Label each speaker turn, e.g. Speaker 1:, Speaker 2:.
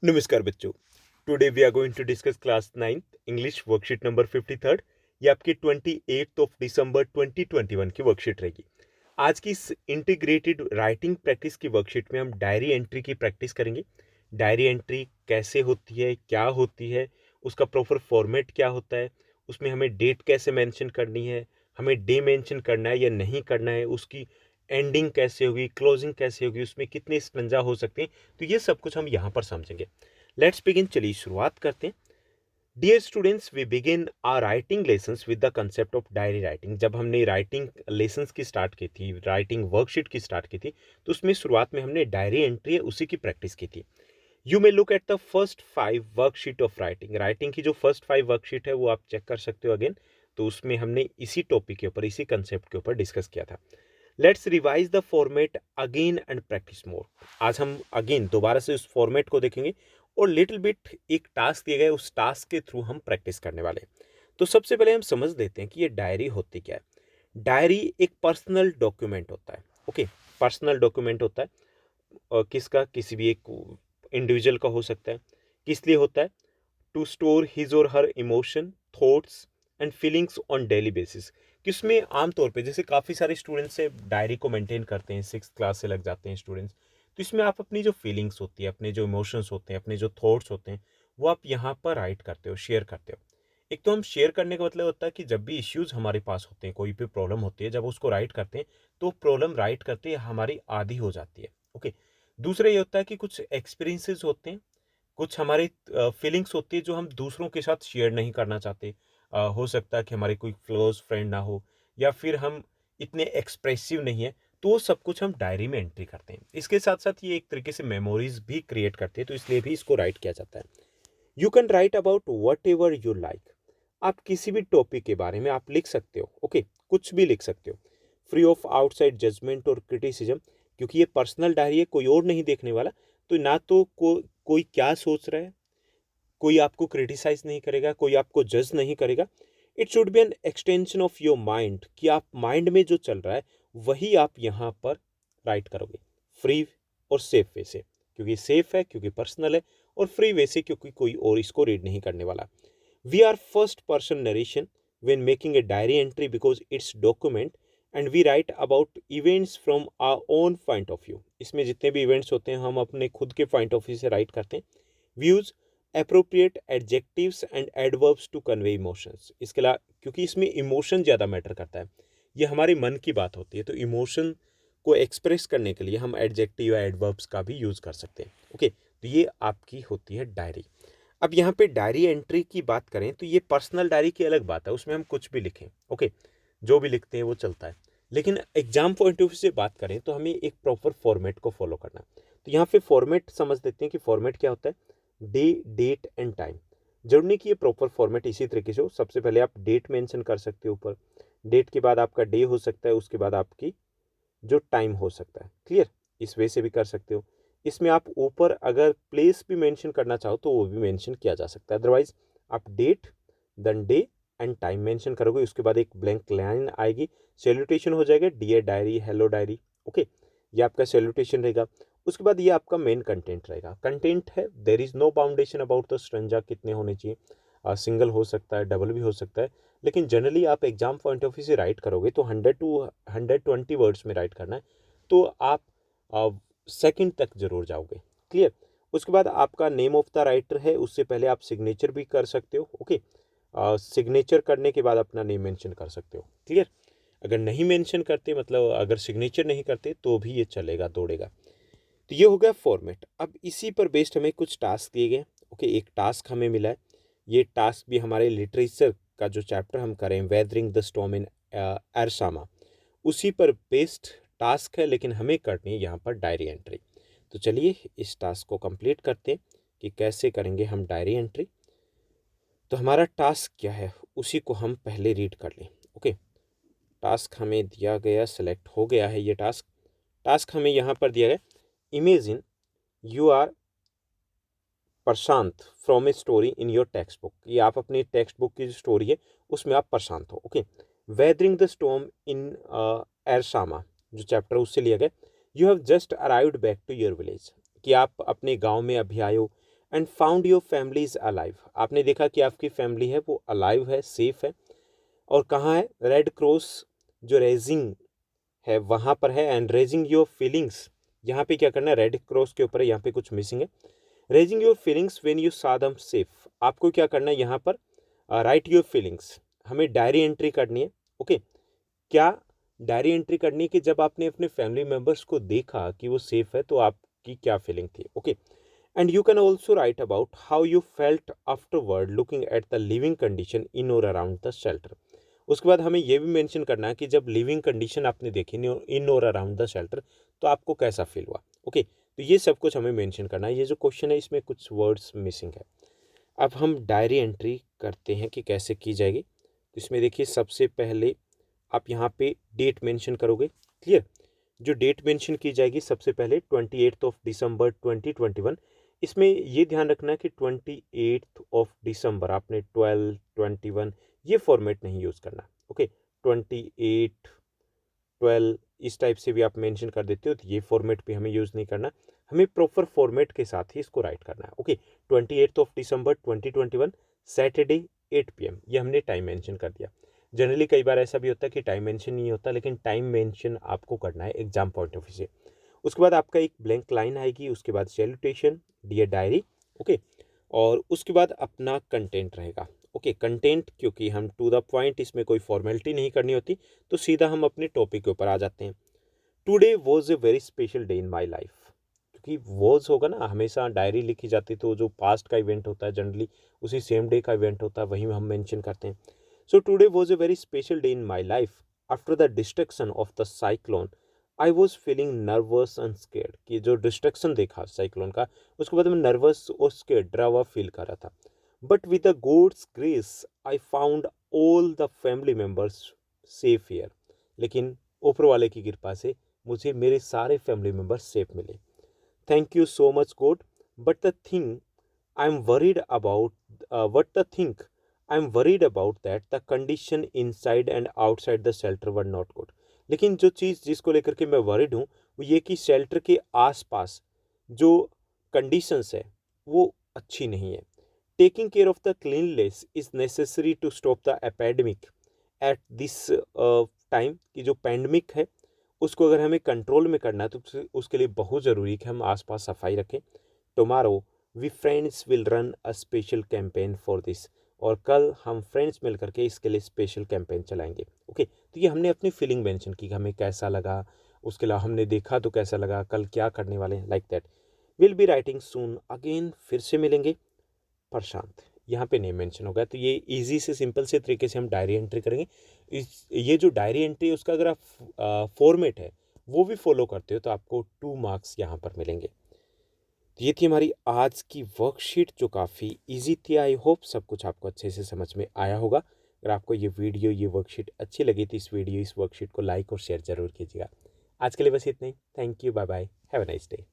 Speaker 1: नमस्कार बच्चों। Today we are going to discuss class 9th English worksheet number 53। ये आपकी 28 दिसंबर 2021 की वर्कशीट रहेगी। आज की इस इंटीग्रेटेड राइटिंग प्रैक्टिस की वर्कशीट में हम डायरी एंट्री की प्रैक्टिस करेंगे। डायरी एंट्री कैसे होती है, क्या होती है, उसका प्रॉपर फॉर्मेट क्या होता है, उसमें हमें डेट कैसे मेंशन करनी है, हमें डे मेंशन करना है या नहीं करना है, उसकी एंडिंग कैसे होगी, क्लोजिंग कैसे होगी, उसमें कितने स्टैंजा हो सकते हैं, तो ये सब कुछ हम यहाँ पर समझेंगे। लेट्स बिगिन, चलिए शुरुआत करते हैं। Dear students, we begin our writing lessons with the concept of diary writing. जब हमने राइटिंग लेसन्स की स्टार्ट की थी, राइटिंग वर्कशीट की स्टार्ट की थी, तो उसमें शुरुआत में हमने डायरी एंट्री है उसी की प्रैक्टिस की थी। You may look at the first 5 worksheet of writing. Writing की जो फर्स्ट 5 वर्कशीट है वो आप चेक कर सकते हो अगेन। तो उसमें हमने इसी टॉपिक के ऊपर, इसी कंसेप्ट के ऊपर डिस्कस किया था। Let's revise the format again and practice more. आज हम अगेन दोबारा से उस फॉर्मेट को देखेंगे और लिटिल बिट एक टास्क दिए गए, उस टास्क के थ्रू हम प्रैक्टिस करने वाले हैं। तो सबसे पहले हम समझ लेते हैं कि ये डायरी होती क्या है। डायरी एक पर्सनल डॉक्यूमेंट होता है। ओके, पर्सनल डॉक्यूमेंट होता है। और किसका, किसी भी एक इंडिविजुअल का हो सकता है। किस लिए होता है? टू स्टोर हिज और her emotion, thoughts and feelings on daily basis. किसमें आमतौर पे जैसे काफ़ी सारे स्टूडेंट्स से डायरी को मेंटेन करते हैं, 6th क्लास से लग जाते हैं स्टूडेंट्स। तो इसमें आप अपनी जो फीलिंग्स होती है, अपने जो इमोशंस होते हैं, अपने जो थॉट्स होते हैं, वो आप यहाँ पर राइट करते हो, शेयर करते हो। एक तो हम शेयर करने का मतलब होता है कि जब भी इश्यूज हमारे पास होते हैं, कोई भी प्रॉब्लम होती है, जब उसको राइट करते हैं तो प्रॉब्लम राइट करते ही हमारी आधी हो जाती है। ओके। दूसरा ये होता है कि कुछ एक्सपीरियंसेस होते हैं, कुछ हमारी फीलिंग्स होती है जो हम दूसरों के साथ शेयर नहीं करना चाहते। हो सकता है कि हमारे कोई क्लोज फ्रेंड ना हो, या फिर हम इतने एक्सप्रेसिव नहीं है, तो वो सब कुछ हम डायरी में एंट्री करते हैं। इसके साथ साथ ये एक तरीके से मेमोरीज भी क्रिएट करते हैं, तो इसलिए भी इसको राइट किया जाता है। You can write about what ever you like. आप किसी भी टॉपिक के बारे में आप लिख सकते हो। ओके, कुछ भी लिख सकते हो, फ्री ऑफ आउटसाइड जजमेंट और क्रिटिसिज्म। क्योंकि ये पर्सनल डायरी है, कोई और नहीं देखने वाला। तो ना तो कोई क्या सोच रहा है, कोई आपको क्रिटिसाइज नहीं करेगा, कोई आपको जज नहीं करेगा। It should be an extension of your mind, कि आप माइंड में जो चल रहा है वही आप यहाँ पर राइट करोगे, फ्री और सेफ वे से। क्योंकि सेफ है, क्योंकि पर्सनल है, और फ्री वे से क्योंकि कोई और इसको रीड नहीं करने वाला। We are first person narration when making a diary entry because it's document and we write about events from our own point of view। इसमें जितने भी इवेंट्स होते हैं हम अपने खुद के पॉइंट ऑफ व्यू से राइट करते हैं। Views appropriate adjectives and adverbs to convey emotions। इसके अलावा क्योंकि इसमें इमोशन ज़्यादा मैटर करता है, ये हमारे मन की बात होती है, तो इमोशन को एक्सप्रेस करने के लिए हम एडजेक्टिव या एडवर्ब्स का भी यूज़ कर सकते हैं। ओके, तो ये आपकी होती है डायरी। अब यहाँ पे डायरी एंट्री की बात करें तो ये पर्सनल डायरी की अलग बात है, उसमें हम कुछ भी लिखें। ओके, जो भी लिखते हैं वो चलता है। लेकिन एग्जाम पॉइंट ऑफ व्यू से बात करें तो हमें एक प्रॉपर फॉर्मेट को फॉलो करना है। तो यहाँ पे फॉर्मेट समझ लेते हैं कि फॉर्मेट क्या होता है। Day, date and time. जरूरी कि ये प्रॉपर फॉर्मेट इसी तरीके से हो। सबसे पहले आप डेट मेंशन कर सकते हो ऊपर, डेट के बाद आपका डे हो सकता है, उसके बाद आपकी जो टाइम हो सकता है। क्लियर, इस वे से भी कर सकते हो। इसमें आप ऊपर अगर प्लेस भी मेंशन करना चाहो तो वो भी मेंशन किया जा सकता है। अदरवाइज आप date, then day and time mention करोगे, उसके बाद एक ब्लैंक लाइन आएगी, सैल्यूटेशन हो जाएगा, dear diary, hello diary. Okay, ये आपका सैल्यूटेशन रहेगा। उसके बाद ये आपका मेन कंटेंट रहेगा। कंटेंट है, there is no boundation about the strength कितने होने चाहिए। सिंगल हो सकता है, डबल भी हो सकता है। लेकिन जनरली आप एग्जाम पॉइंट ऑफ व्यू से राइट करोगे तो 100 टू 120 वर्ड्स में राइट करना है, तो आप सेकंड तक जरूर जाओगे। क्लियर। उसके बाद आपका नेम ऑफ द राइटर है, उससे पहले आप सिग्नेचर भी कर सकते हो। ओके, सिग्नेचर करने के बाद अपना नेम मेंशन कर सकते हो। क्लियर। अगर नहीं मेंशन करते, मतलब अगर सिग्नेचर नहीं करते तो भी ये चलेगा, दौड़ेगा। तो ये हो गया फॉर्मेट। अब इसी पर बेस्ड हमें कुछ टास्क दिए गए। ओके, एक टास्क हमें मिला है। ये टास्क भी हमारे लिटरेचर का जो चैप्टर हम करें, weathering the storm in Ersama, उसी पर बेस्ड टास्क है, लेकिन हमें करनी है यहाँ पर डायरी एंट्री। तो चलिए इस टास्क को कंप्लीट करते हैं कि कैसे करेंगे हम डायरी एंट्री। तो हमारा टास्क क्या है उसी को हम पहले रीड कर लें। ओके, टास्क हमें दिया गया, सेलेक्ट हो गया है ये टास्क। टास्क हमें यहाँ पर दिया गया, imagine you are Prashant from a story in your textbook. ये आप अपनी टेक्स्ट बुक की जो स्टोरी है उसमें आप प्रशांत हो। Okay, weathering the storm in Ersama जो चैप्टर उससे लिया गया। You have just arrived back to your village, कि आप अपने गांव में अभी आए हो। And found your family is alive, आपने देखा कि आपकी फैमिली है वो अलाइव है, सेफ है। और कहाँ है? रेड क्रॉस जो रेजिंग है वहाँ पर है। एंड रेजिंग योर फीलिंग्स, यहाँ पे क्या करना है? रेड क्रॉस के ऊपर है, यहाँ पे कुछ मिसिंग है। Raising your feelings when you सा देम सेफ, आपको क्या करना है यहाँ पर? राइट योर फीलिंग्स, हमें डायरी एंट्री करनी है। ओके, क्या डायरी एंट्री करनी है कि जब आपने अपने फैमिली मेम्बर्स को देखा कि वो सेफ है तो आपकी क्या फीलिंग थी। Okay, and you can also right about how you felt afterward looking at the living condition in और अराउंड द शेल्टर। उसके बाद हमें यह भी मेंशन करना है कि जब लिविंग कंडीशन आपने देखी इन और अराउंड द शेल्टर तो आपको कैसा फील हुआ। ओके, तो ये सब कुछ हमें मेंशन करना है। ये जो क्वेश्चन है इसमें कुछ वर्ड्स मिसिंग है। अब हम डायरी एंट्री करते हैं कि कैसे की जाएगी। तो इसमें देखिए सबसे पहले आप यहाँ पे डेट मेंशन करोगे। क्लियर? जो डेट मेंशन की जाएगी सबसे पहले 28 दिसंबर 2021। इसमें ये ध्यान रखना है कि 28 दिसंबर आपने 12, 21 ये फॉर्मेट नहीं यूज़ करना। ओके, 28, 12 इस टाइप से भी आप मेंशन कर देते हो तो ये फॉर्मेट भी हमें यूज़ नहीं करना। हमें प्रॉपर फॉर्मेट के साथ ही इसको राइट करना है। ओके, 28 दिसंबर 2021 सैटरडे 8 PM ये हमने टाइम मेंशन कर दिया। जनरली कई बार ऐसा भी होता है कि टाइम मेंशन नहीं होता, लेकिन टाइम मेंशन आपको करना है एग्जाम पॉइंट ऑफ व्यू से। उसके बाद आपका एक ब्लैंक लाइन आएगी, उसके बाद सैल्यूटेशन डियर डायरी। ओके, और उसके बाद अपना कंटेंट रहेगा। ओके, कंटेंट क्योंकि हम टू द पॉइंट, इसमें कोई फॉर्मेलिटी नहीं करनी होती, तो सीधा हम अपने टॉपिक के ऊपर आ जाते हैं। Today was a very special day in my life, क्योंकि वॉज होगा ना, हमेशा डायरी लिखी जाती तो जो पास्ट का इवेंट होता है जनरली उसी सेम डे का इवेंट होता है, वही हम मेंशन करते हैं। So today was a very special day in my life after the destruction of the cyclone I was feeling nervous and scared, कि जो डिस्ट्रक्शन देखा साइक्लोन का उसके बाद मैं नर्वस और स्केर्ड डरा हुआ फील कर रहा था। But with the gods grace I found all the family members safe here, लेकिन ऊपर वाले की कृपा से मुझे मेरे सारे फैमिली मेम्बर्स सेफ मिले। Thank you so much God, but the thing I am worried about what the think I am worried about that the condition inside and outside the shelter were not good। लेकिन जो चीज़ जिसको लेकर के मैं worried हूँ वो ये कि शेल्टर के आसपास जो कंडीशंस है वो अच्छी नहीं है। Taking care of the cleanness is necessary to stop the epidemic at this time, कि जो पैंडमिक है उसको अगर हमें कंट्रोल में करना है तो उसके लिए बहुत ज़रूरी है कि हम आसपास सफाई रखें। Tomorrow we friends will run a special campaign for this, और कल हम फ्रेंड्स मिल करके इसके लिए स्पेशल कैंपेन चलाएंगे। ओके, तो ये हमने अपनी फीलिंग मेंशन की कि हमें कैसा लगा, उसके अलावा हमने देखा तो कैसा लगा, कल क्या करने वाले हैं, like that. Will be writing soon again, फिर से मिलेंगे। प्रशांत यहाँ पे नहीं मेंशन होगा, तो ये इजी से सिंपल से तरीके से हम डायरी एंट्री करेंगे। ये जो डायरी एंट्री है उसका अगर आप फॉर्मेट है वो भी फॉलो करते हो तो आपको 2 मार्क्स यहाँ पर मिलेंगे। तो ये थी हमारी आज की वर्कशीट जो काफ़ी इजी थी। आई होप सब कुछ आपको अच्छे से समझ में आया होगा। अगर आपको ये वीडियो ये वर्कशीट अच्छी लगी तो इस वर्कशीट को लाइक और शेयर ज़रूर कीजिएगा। आज के लिए बस इतना ही। Thank you, bye bye, have a nice day.